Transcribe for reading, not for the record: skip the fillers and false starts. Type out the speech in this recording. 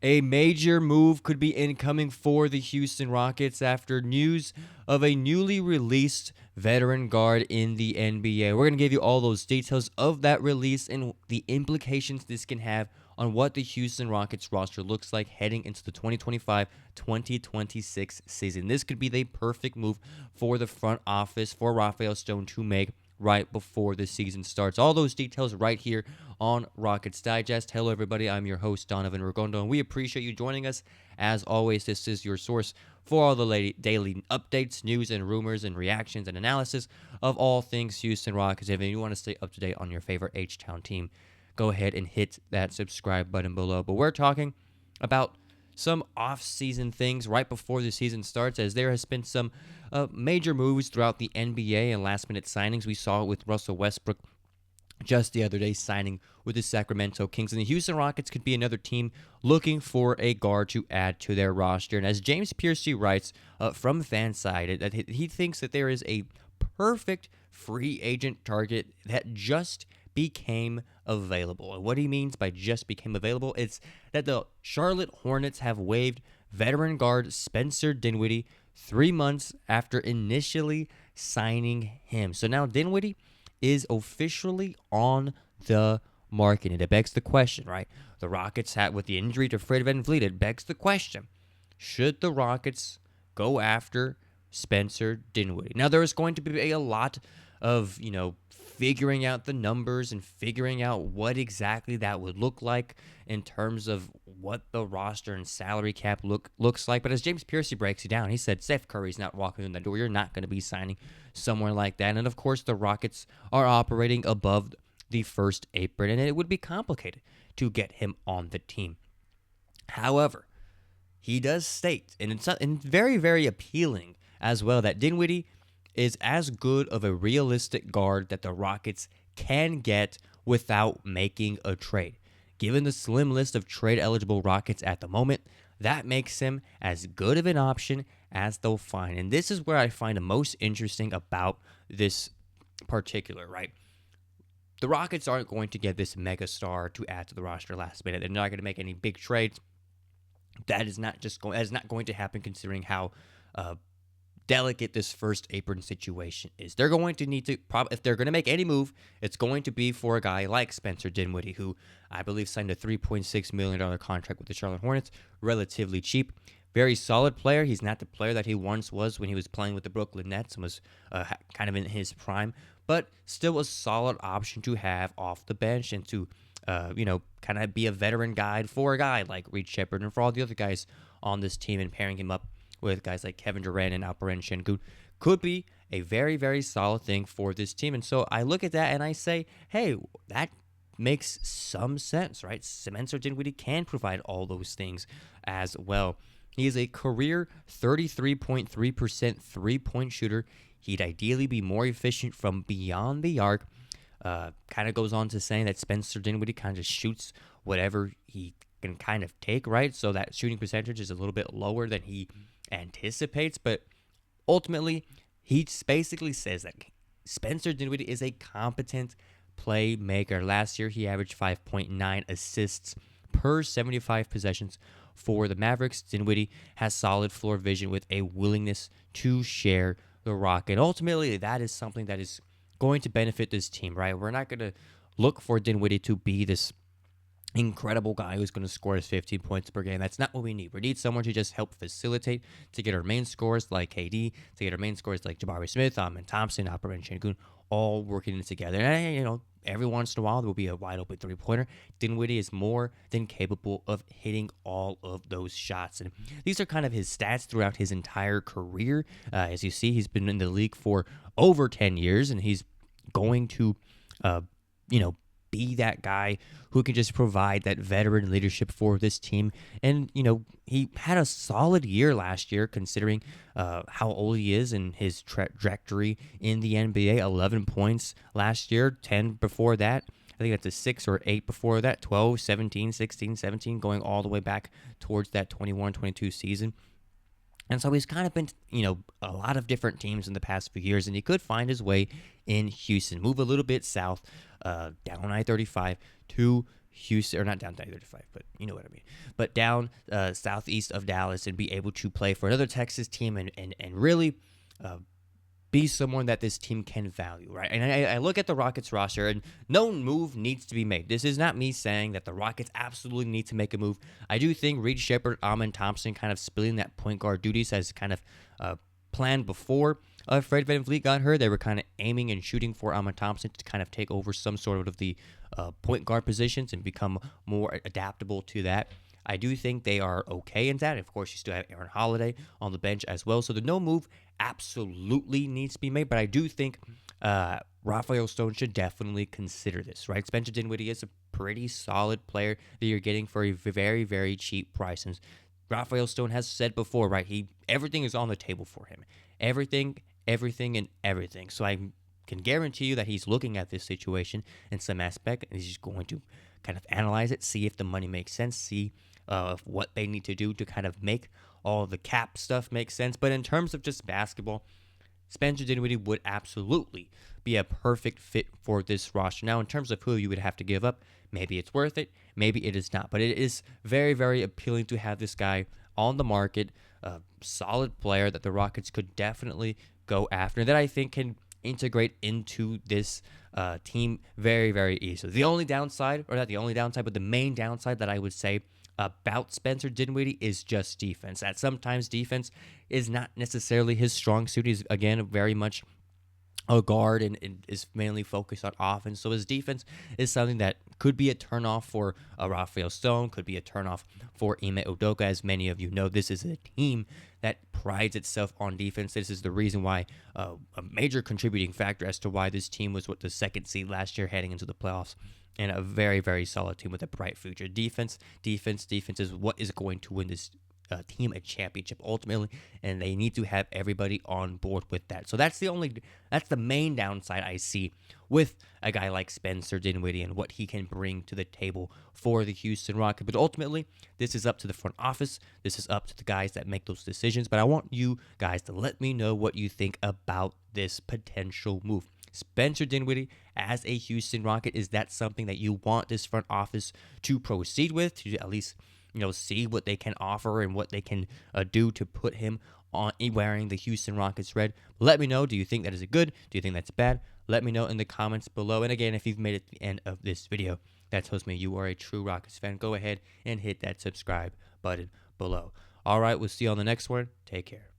A major move could be incoming for the Houston Rockets after news of a newly released veteran guard in the NBA. We're going to give you all those details of that release and the implications this can have on what the Houston Rockets roster looks like heading into the 2025-2026 season. This could be the perfect move for the front office for Rafael Stone to make right before the season starts. All those details right here on Rockets Digest. Hello, everybody. I'm your host, Donovan Ricondo, and we appreciate you joining us. As always, this is your source for all the daily updates, news, and rumors, and reactions and analysis of all things Houston Rockets. If you want to stay up to date on your favorite H-Town team, go ahead and hit that subscribe button below. But we're talking about some off-season things right before the season starts, as there has been some major moves throughout the NBA and last-minute signings. We saw it with Russell Westbrook just the other day signing with the Sacramento Kings. And the Houston Rockets could be another team looking for a guard to add to their roster. And as James Piercy writes from Fanside, that he thinks that there is a perfect free agent target that just became available. And what he means by just became available, it's that the Charlotte Hornets have waived veteran guard Spencer Dinwiddie 3 months after initially signing him. So now Dinwiddie is officially on the market. And it begs the question, right? The Rockets had, with the injury to Fred VanVleet, it begs the question, should the Rockets go after Spencer Dinwiddie? Now, there is going to be a lot of, figuring out the numbers and figuring out what exactly that would look like in terms of what the roster and salary cap looks like. But as James Piercy breaks it down, he said Steph Curry's not walking in the door. You're not going to be signing somewhere like that. And of course, the Rockets are operating above the first apron, and it would be complicated to get him on the team. However, he does state, and it's very, very appealing as well, that Dinwiddie is as good of a realistic guard that the Rockets can get without making a trade. Given the slim list of trade-eligible Rockets at the moment, that makes him as good of an option as they'll find. And this is where I find the most interesting about this particular, right? The Rockets aren't going to get this mega star to add to the roster last minute. They're not going to make any big trades. That is not going to happen, considering how delicate this first apron situation is. They're going to need to, if they're going to make any move, it's going to be for a guy like Spencer Dinwiddie, who I believe signed a $3.6 million contract with the Charlotte Hornets, relatively cheap. Very solid player. He's not the player that he once was when he was playing with the Brooklyn Nets and was kind of in his prime, but still a solid option to have off the bench and to, kind of be a veteran guide for a guy like Reed Sheppard and for all the other guys on this team, and pairing him up with guys like Kevin Durant and Alperen Şengün could be a very, very solid thing for this team. And so I look at that and I say, hey, that makes some sense, right? Spencer Dinwiddie can provide all those things as well. He is a career 33.3% three-point shooter. He'd ideally be more efficient from beyond the arc. Kind of goes on to saying that Spencer Dinwiddie kind of shoots whatever he can kind of take, right? So that shooting percentage is a little bit lower than he anticipates, but ultimately he basically says that Spencer Dinwiddie is a competent playmaker. Last year he averaged 5.9 assists per 75 possessions for the Mavericks. Dinwiddie has solid floor vision with a willingness to share the rock, and ultimately that is something that is going to benefit this team, right? We're not going to look for Dinwiddie to be this incredible guy who's going to score his 15 points per game. That's not what we need. We need someone to just help facilitate, to get our main scorers like KD, to get our main scorers like Jabari Smith, Amen Thompson, Alperen Şengün, all working together. And, every once in a while there will be a wide open three-pointer. Dinwiddie is more than capable of hitting all of those shots. And these are kind of his stats throughout his entire career. As you see, he's been in the league for over 10 years, and he's going to, be that guy who can just provide that veteran leadership for this team. And, he had a solid year last year, considering how old he is and his trajectory in the NBA. 11 points last year, 10 before that. I think that's a 6 or 8 before that, 12, 17, 16, 17, going all the way back towards that 21-22 season. And so he's kind of been, a lot of different teams in the past few years, and he could find his way in Houston, move a little bit south, down I-35 to Houston, or not down 35, but you know what I mean. But down southeast of Dallas and be able to play for another Texas team and really be someone that this team can value, right? And I look at the Rockets roster, and no move needs to be made. This is not me saying that the Rockets absolutely need to make a move. I do think Reed Sheppard, Amen Thompson kind of splitting that point guard duties as kind of planned before Fred VanVleet got hurt. They were kind of aiming and shooting for Amen Thompson to kind of take over some sort of the point guard positions and become more adaptable to that. I do think they are okay in that. Of course, you still have Aaron Holiday on the bench as well. So the no move absolutely needs to be made. But I do think Rafael Stone should definitely consider this, right? Spencer Dinwiddie is a pretty solid player that you're getting for a very, very cheap price. And Rafael Stone has said before, right? Everything is on the table for him. Everything, and everything. So I can guarantee you that he's looking at this situation in some aspect, and he's just going to kind of analyze it, see if the money makes sense, see what they need to do to kind of make all the cap stuff make sense. But in terms of just basketball, Spencer Dinwiddie would absolutely be a perfect fit for this roster. Now, in terms of who you would have to give up, maybe it's worth it, maybe it is not. But it is very, very appealing to have this guy on the market, a solid player that the Rockets could definitely go after, that I think can integrate into this team very, very easily. The only downside, or not the only downside, but the main downside that I would say about Spencer Dinwiddie is just defense. That sometimes defense is not necessarily his strong suit. He's, again, very much a guard and is mainly focused on offense. So his defense is something that could be a turnoff for Rafael Stone, could be a turnoff for Ime Udoka. As many of you know, this is a team that prides itself on defense. This is the reason why a major contributing factor as to why this team was the second seed last year heading into the playoffs, and a very, very solid team with a bright future. Defense is what is going to win this team a championship ultimately, and they need to have everybody on board with that. So that's the main downside I see with a guy like Spencer Dinwiddie and what he can bring to the table for the Houston Rockets. But ultimately, this is up to the front office. This is up to the guys that make those decisions. But I want you guys to let me know what you think about this potential move. Spencer Dinwiddie as a Houston Rocket, is that something that you want this front office to proceed with, to at least see what they can offer and what they can do to put him on wearing the Houston Rockets red? Let me know. Do you think that is good? Do you think that's bad? Let me know in the comments below. And again, if you've made it to the end of this video, that tells me you are a true Rockets fan. Go ahead and hit that subscribe button below. All right, we'll see you on the next one. Take care.